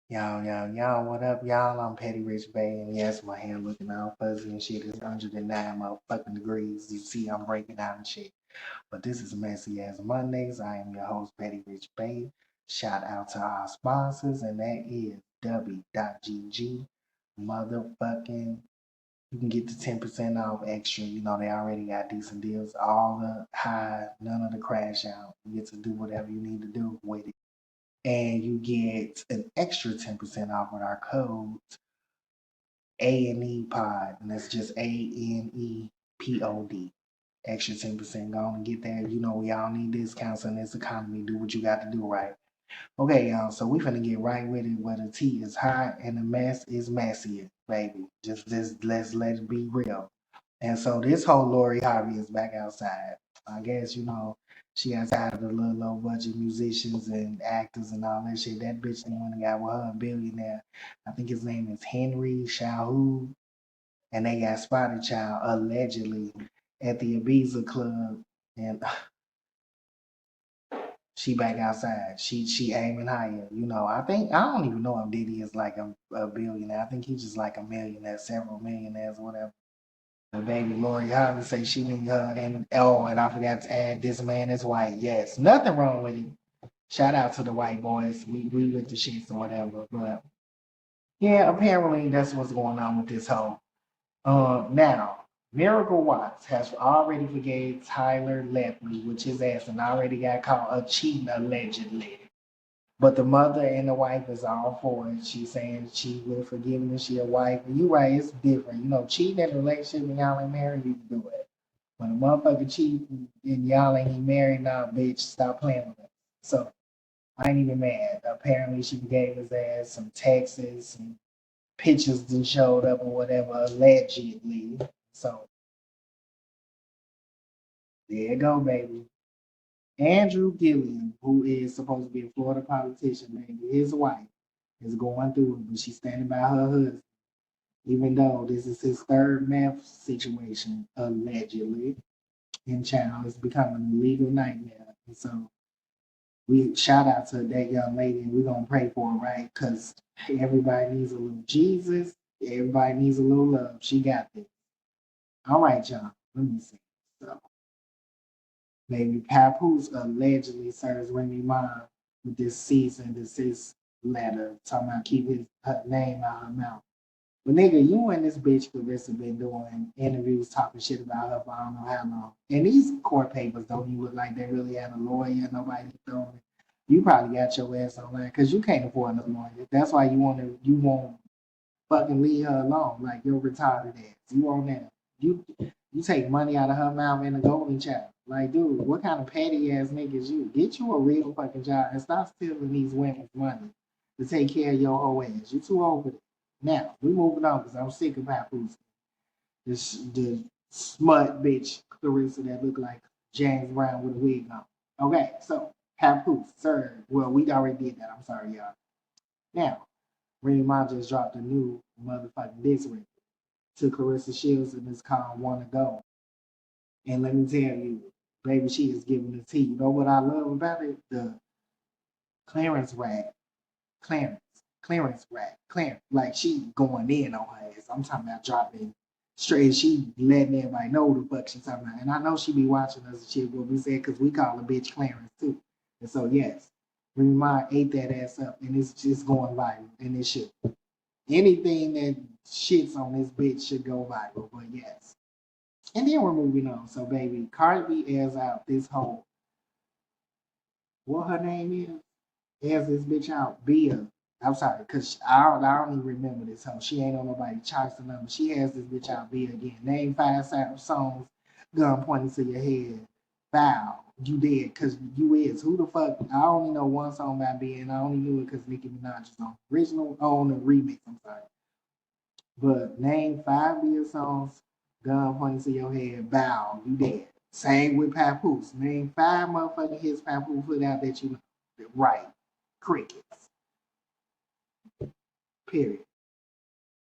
Y'all, what up, y'all? I'm Petty Rich-Bey, and yes, my hair looking all fuzzy and shit. It's 109 motherfucking degrees. You see, I'm breaking out and shit. But this is Messy As Mondays. I am your host, Petty Rich-Bey. Shout out to our sponsors, and that is W.GG. Motherfucking, you can get the 10% off extra. You know, they already got decent deals. All the high, none of the crash out. You get to do whatever you need to do with it, and you get an extra 10% off with our code A&E Pod, and that's just ANEPOD. Extra 10%. Go on and get that. You know we all need discounts in this economy. Do what you got to do, right? Okay, y'all. So we finna get right with it. Where the tea is hot and the mess is messier, baby. Just let it be real. And so this whole Lori Harvey is back outside. I guess, she got tired of the little low budget musicians and actors and all that shit. That bitch the one that got with her a billionaire. I think his name is Henry Shahu. And they got spotted child allegedly at the Ibiza club. And she back outside. She aiming higher. I don't even know if Diddy is like a billionaire. I think he's just like a millionaire, several millionaires, whatever. The baby Lori Harvey say she need her, and I forgot to add, this man is white. Yes, nothing wrong with it. Shout out to the white boys. We with the shits or whatever. But yeah, apparently that's what's going on with this whole. Now, Miracle Watts has already forgave Tyler Lepley, which his ass and already got caught of cheating allegedly. But the mother and the wife is all for it. She's saying she will forgive him if she a wife. And you right, it's different. Cheating in a relationship and y'all ain't married, you can do it. When a motherfucker cheat and y'all ain't even married, now, bitch, stop playing with it. So I ain't even mad. Apparently she gave his ass some texts and pictures that showed up or whatever, allegedly. So there you go, baby. Andrew Gilliam, who is supposed to be a Florida politician, baby, his wife is going through it, but she's standing by her husband, even though this is his third meth situation, allegedly. In China, it's becoming a legal nightmare. And so we shout out to that young lady, and we're gonna pray for her, right? Because everybody needs a little Jesus, everybody needs a little love. She got this. All right, y'all. Let me see. So, baby Papoose allegedly serves Remy Ma with this cease and desist letter, talking about keep her name out her mouth. But nigga, you and this bitch Clarissa been doing interviews talking shit about her for I don't know how long. And these court papers don't even look like they really had a lawyer, nobody throwing it. You probably got your ass on there because you can't afford no lawyer. That's why you won't fucking leave her alone, like your retarded ass. You on that. You take money out of her mouth and a golden child. Like, dude, what kind of petty ass nigga is you? Get you a real fucking job and stop stealing these women's money to take care of your whole ass. You too old for this. Now, we moving on because I'm sick of Papoose. The smut bitch Clarissa that look like James Brown with a wig on. Okay, so Papoose, sir. Well, we already did that. I'm sorry, y'all. Now, Remy Ma just dropped a new motherfucking diss record to Clarissa Shields and it's called Wanna Go. And let me tell you, baby, she is giving the tea. You know what I love about it? The clearance rack. Clarence. Clarence rack. Clarence. Like she going in on her ass. I'm talking about dropping straight. She letting everybody know the fuck she talking about. And I know she be watching us and shit what we said because we call her bitch Clarence too. And so yes, Remy Ma ate that ass up and it's just going viral and it should. Anything that shits on this bitch should go viral, but yes. And then we're moving on. So, baby, Cardi B airs out this whole, what her name is? Airs this bitch out, Bia. I'm sorry, because I don't even remember this hoe. She ain't on nobody charts or nothing. She has this bitch out, Bia again. Name five songs, gun pointing to your head. Foul. You did, because you is. Who the fuck? I only know one song by Bia, and I only knew it because Nicki Minaj is on original, on the remix. I'm sorry. But name five of your songs, gun pointing to your head, bow, you dead. Same with Papoose. Name five motherfucking hits Papoose put out that you know. Right. Crickets. Period.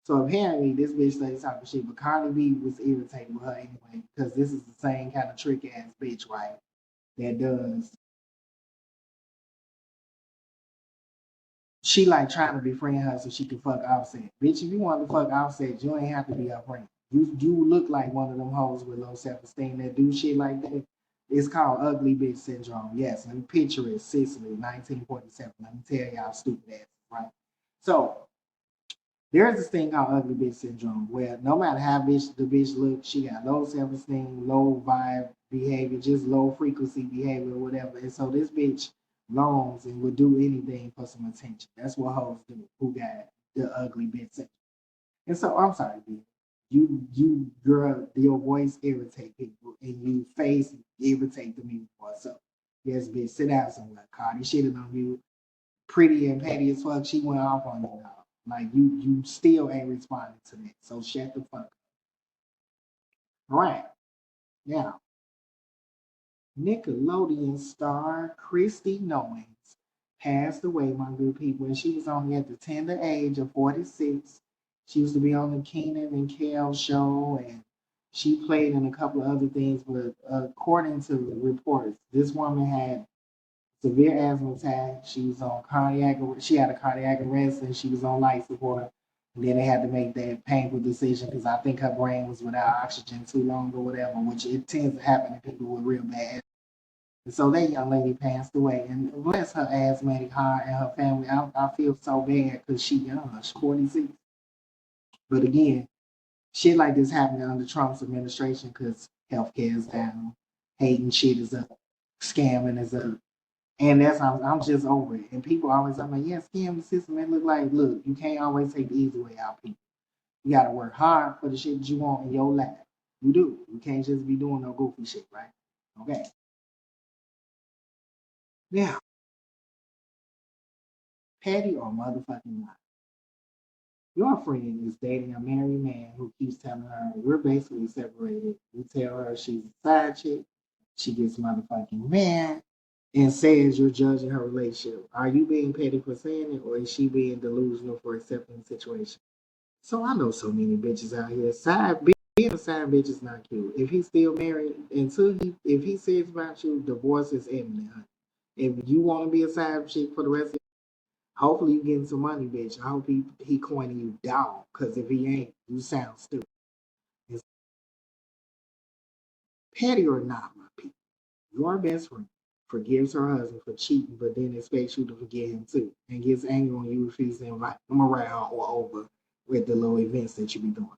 So apparently this bitch started talking shit, but Cardi B was irritated with her anyway, because this is the same kind of trick ass bitch, right? That does she like trying to befriend her so she can fuck Offset. Bitch, if you want to fuck Offset, you ain't have to be her friend. You look like one of them hoes with low self esteem that do shit like that. It's called ugly bitch syndrome. Yes, let me picture it. Sicily, 1947. Let me tell y'all stupid ass, right? So there's this thing called ugly bitch syndrome where no matter how bitch the bitch looks, she got low self esteem, low vibe behavior, just low frequency behavior, or whatever. And so this bitch longs and would do anything for some attention. That's what hoes do who got the ugly bitch syndrome. And so I'm sorry, bitch. You girl, your voice irritate people and you face irritate the people. So yes, bitch, sit down somewhere. Cardi shitting on you pretty and petty as fuck. She went off on you now. Like you still ain't responding to that. So shut the fuck up. All right. Now, Nickelodeon star Christy Knowings passed away, my good people, and she was only at the tender age of 46. She used to be on the Keenan and Kel show, and she played in a couple of other things. But according to reports, this woman had severe asthma attack. She was on cardiac. She had a cardiac arrest, and she was on life support. And then they had to make that painful decision because I think her brain was without oxygen too long or whatever, which it tends to happen to people with real bad. And so that young lady passed away, and bless her asthmatic heart and her family. I feel so bad because she young, she's 46. But again, shit like this happening under Trump's administration because healthcare is down, hating shit is up, scamming is up. And that's I'm just over it. And people always I'm like, yeah, scam the system. It look like, look, you can't always take the easy way out, people. You gotta work hard for the shit that you want in your life. You do. You can't just be doing no goofy shit, right? Okay. Now, petty or motherfucking not. Your friend is dating a married man who keeps telling her we're basically separated. You tell her she's a side chick. She gets motherfucking mad and says you're judging her relationship. Are you being petty for saying it, or is she being delusional for accepting the situation? So I know so many bitches out here. Being a side bitch is not cute. If he's still married, if he says about you, divorce is imminent. Honey. If you want to be a side chick for the rest of, hopefully you getting some money, bitch. I hope he coining you down. Cause if he ain't, you sound stupid. It's petty or not, my people. Your best friend forgives her husband for cheating, but then expects you to forgive him too, and gets angry when you refuse to invite him around or over with the little events that you be doing.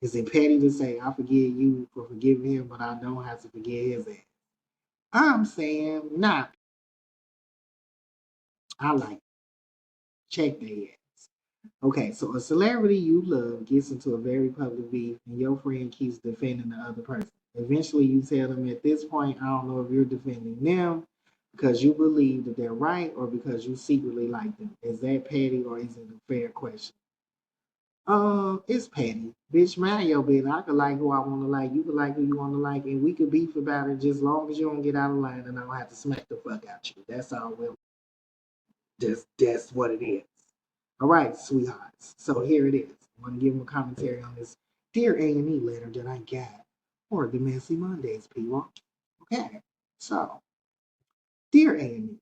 Is it petty to say I forgive you for forgiving him, but I don't have to forgive his ass? I'm saying not. I like it. Check their ass. Okay, so a celebrity you love gets into a very public beef, and your friend keeps defending the other person. Eventually, you tell them at this point, I don't know if you're defending them because you believe that they're right or because you secretly like them. Is that petty or is it a fair question? It's petty. Bitch, mind your business. I could like who I want to like. You could like who you want to like, and we could beef about it just long as you don't get out of line and I don't have to smack the fuck out you. That's all. Well, that's what it is. All right, sweethearts. So here it is. I'm gonna give them a commentary on this dear A&E letter that I got for the Messy Mondays, people. Okay, so dear A&E,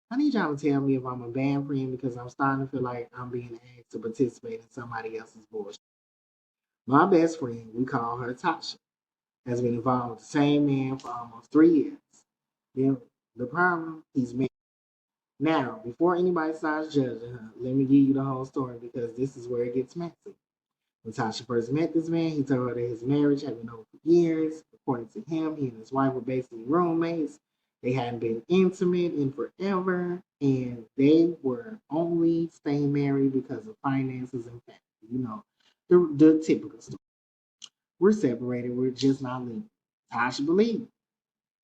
I need y'all to tell me if I'm a bad friend because I'm starting to feel like I'm being asked to participate in somebody else's bullshit. My best friend, we call her Tasha, has been involved with the same man for almost 3 years. Then the problem, he's married. Now, before anybody starts judging her, let me give you the whole story because this is where it gets messy. When Tasha first met this man, he told her that his marriage had been over for years. According to him, he and his wife were basically roommates. They hadn't been intimate in forever, and they were only staying married because of finances and family. You know, the typical story. We're separated. We're just not leaving. Tasha believed.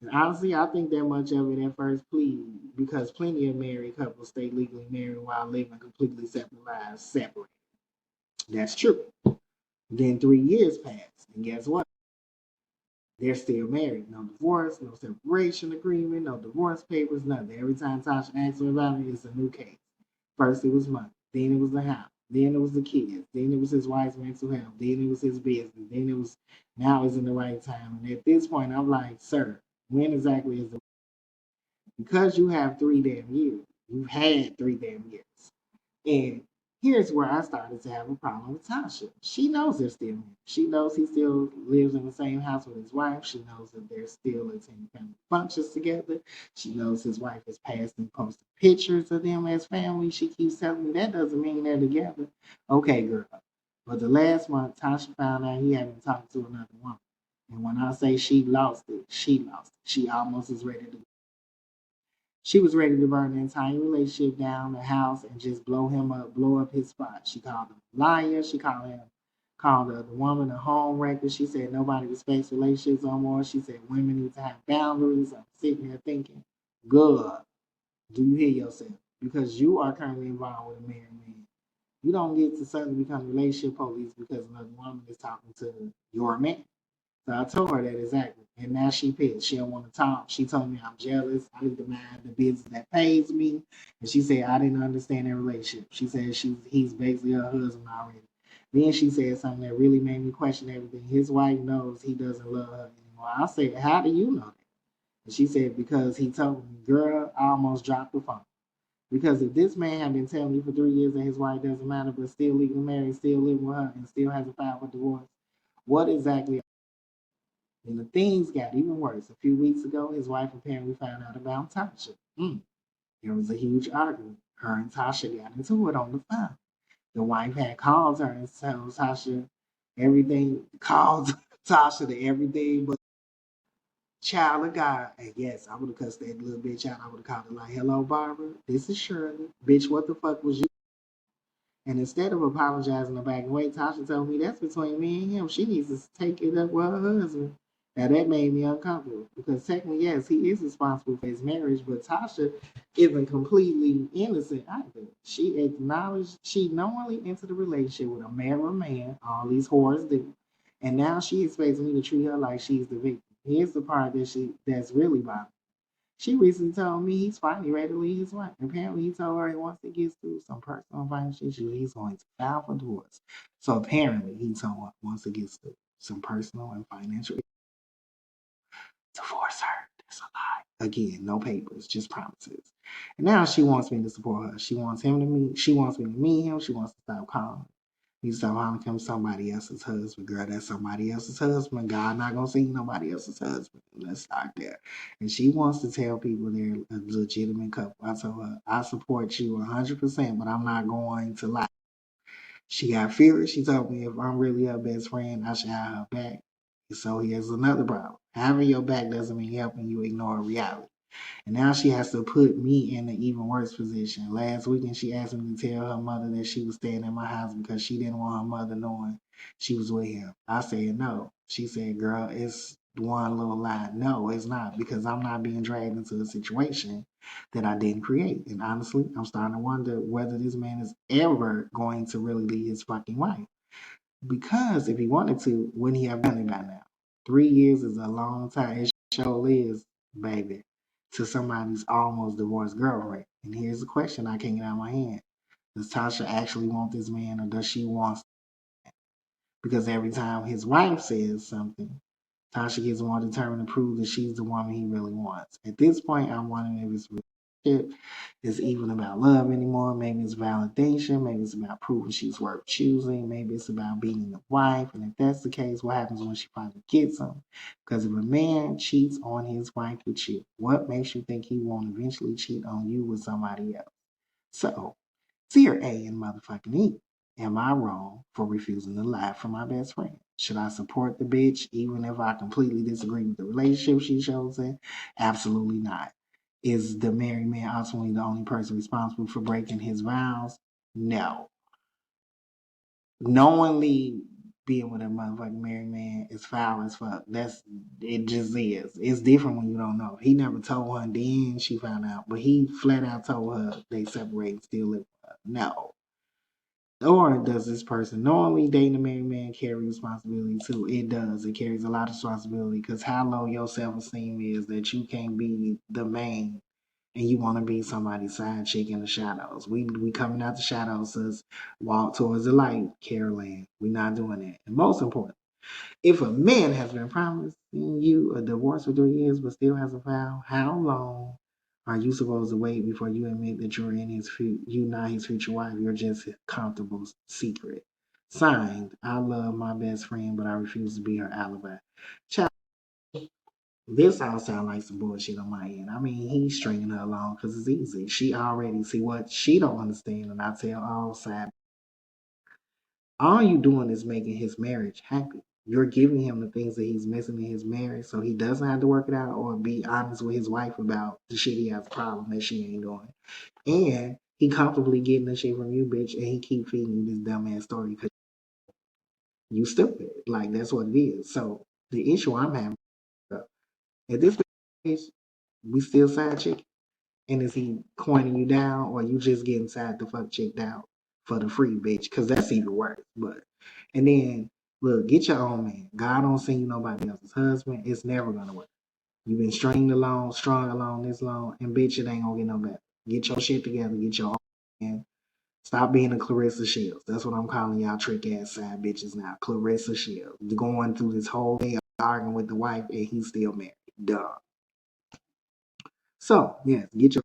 And honestly, I think that much of it at first, please, because plenty of married couples stay legally married while living completely separate lives, separate. That's true. Then 3 years passed, and guess what? They're still married. No divorce, no separation agreement, no divorce papers, nothing. Every time Tasha asks me about it, it's a new case. First it was money, then it was the house, then it was the kids, then it was his wife's mental health, then it was his business, then it was now it's in the right time. And at this point, I'm like, sir, when exactly is the because you have 3 damn years. You've had 3 damn years. And here's where I started to have a problem with Tasha. She knows they're still married. She knows he still lives in the same house with his wife. She knows that they're still attending family functions together. She knows his wife has passed and posted pictures of them as family. She keeps telling me that doesn't mean they're together. Okay, girl. But the last month, Tasha found out he had been talking to another woman. And when I say she lost it, she lost it. She almost is ready to. She was ready to burn the entire relationship down, the house, and just blow him up, blow up his spot. She called him a liar. She called the woman a home wrecker. She said nobody respects relationships no more. She said women need to have boundaries. I'm sitting here thinking, good. Do you hear yourself? Because you are currently involved with a married man. You don't get to suddenly become relationship police because another woman is talking to your man. So I told her that exactly. And now she pissed. She don't want to talk. She told me I'm jealous. I need to mind the business that pays me. And she said I didn't understand their relationship. She said he's basically her husband already. Then she said something that really made me question everything. His wife knows he doesn't love her anymore. I said, how do you know that? And she said, because he told me, girl, I almost dropped the phone. Because if this man had been telling me for 3 years that his wife doesn't matter, but still legally married, still living with her, and still hasn't filed for divorce, what exactly? And the things got even worse. A few weeks ago, his wife apparently found out about Tasha. There was a huge argument. Her and Tasha got into it on the phone. The wife had called her and told Tasha everything, called Tasha to everything but child of God. And yes, I would have cussed that little bitch out. I would have called her like, hello, Barbara. This is Shirley. Bitch, what the fuck was you? And instead of apologizing or backing away, Tasha told me that's between me and him. She needs to take it up with her husband. Now that made me uncomfortable because technically, yes, he is responsible for his marriage, but Tasha isn't completely innocent either. She acknowledged she knowingly entered a relationship with a married man, all these whores do, and now she expects me to treat her like she's the victim. Here's the part that's really bothering. She recently told me he's finally ready to leave his wife. Apparently, he told her once he gets through some personal financial issues, he's going to file for divorce. So apparently, he told her once he gets through some personal and financial issues, divorce her. That's a lie. Again, no papers, just promises. And now she wants me to support her. She wants him to meet. She wants me to meet him. She wants to stop calling. He said, "I'm become somebody else's husband, girl. That's somebody else's husband. God not gonna see nobody else's husband. Let's start there." And she wants to tell people they're a legitimate couple. I told her, I support you 100%, but I'm not going to lie. She got fears. She told me if I'm really her best friend, I should have her back. So here's another problem. Having your back doesn't mean helping you ignore reality. And now she has to put me in an even worse position. Last weekend, she asked me to tell her mother that she was staying at my house because she didn't want her mother knowing she was with him. I said no. She said, girl, it's one little lie. No, it's not, because I'm not being dragged into a situation that I didn't create. And honestly, I'm starting to wonder whether this man is ever going to really leave his fucking wife. Because if he wanted to, wouldn't he have done it by now? 3 years is a long time. It sure is, baby, to somebody's almost divorced girlfriend. And here's the question I can't get out of my hand. Does Tasha actually want this man, or does she want? Because every time his wife says something, Tasha gets more determined to prove that she's the woman he really wants. At this point, I'm wondering if his relationship is even about love anymore. Maybe it's validation. Maybe it's about proving she's worth choosing. Maybe it's about being the wife. And if that's the case, what happens when she finally gets him? Because if a man cheats on his wife with you, what makes you think he won't eventually cheat on you with somebody else? So, Dear A and motherfucking E, am I wrong for refusing to lie for my best friend? Should I support the bitch even if I completely disagree with the relationship she shows in? Absolutely not. Is the married man ultimately the only person responsible for breaking his vows? No. Knowingly being with a motherfucking married man is foul as fuck. It just is. It's different when you don't know. He never told her, and then she found out. But he flat out told her they separate and still live with her. No. Or does this person knowingly dating a married man carry responsibility too? It does. It carries a lot of responsibility, because how low your self esteem is that you can't be the main and you want to be somebody's side chick in the shadows. We coming out the shadows, says walk towards the light, Carolyn. We're not doing that. And most important, if a man has been promising you a divorce for 3 years but still hasn't filed, how long Are you supposed to wait before you admit that you're in you not his future wife? You're just a comfortable secret. Signed, I love my best friend, but I refuse to be her alibi. Child, this all sound like some bullshit on my end. I mean, he's stringing her along because it's easy. She already see what she don't understand, and I tell all sides. All you doing is making his marriage happy. You're giving him the things that he's missing in his marriage, so he doesn't have to work it out or be honest with his wife about the shit he has a problem that she ain't doing. And he comfortably getting the shit from you, bitch, and he keep feeding you this dumbass story because you stupid. Like, that's what it is. So the issue I'm having at this stage, we still side chick. And is he coining you down, or you just getting side the fuck chicked out for the free, bitch? Because that's even worse. But and then look, get your own man. God don't send you nobody else's husband. It's never gonna work. You've been strung along this long, and bitch, it ain't gonna get no better. Get your shit together. Get your own man. Stop being a Clarissa Shields. That's what I'm calling y'all trick ass side bitches now. Clarissa Shields. Going through this whole day arguing with the wife, and he's still married. Duh. So, yes, get your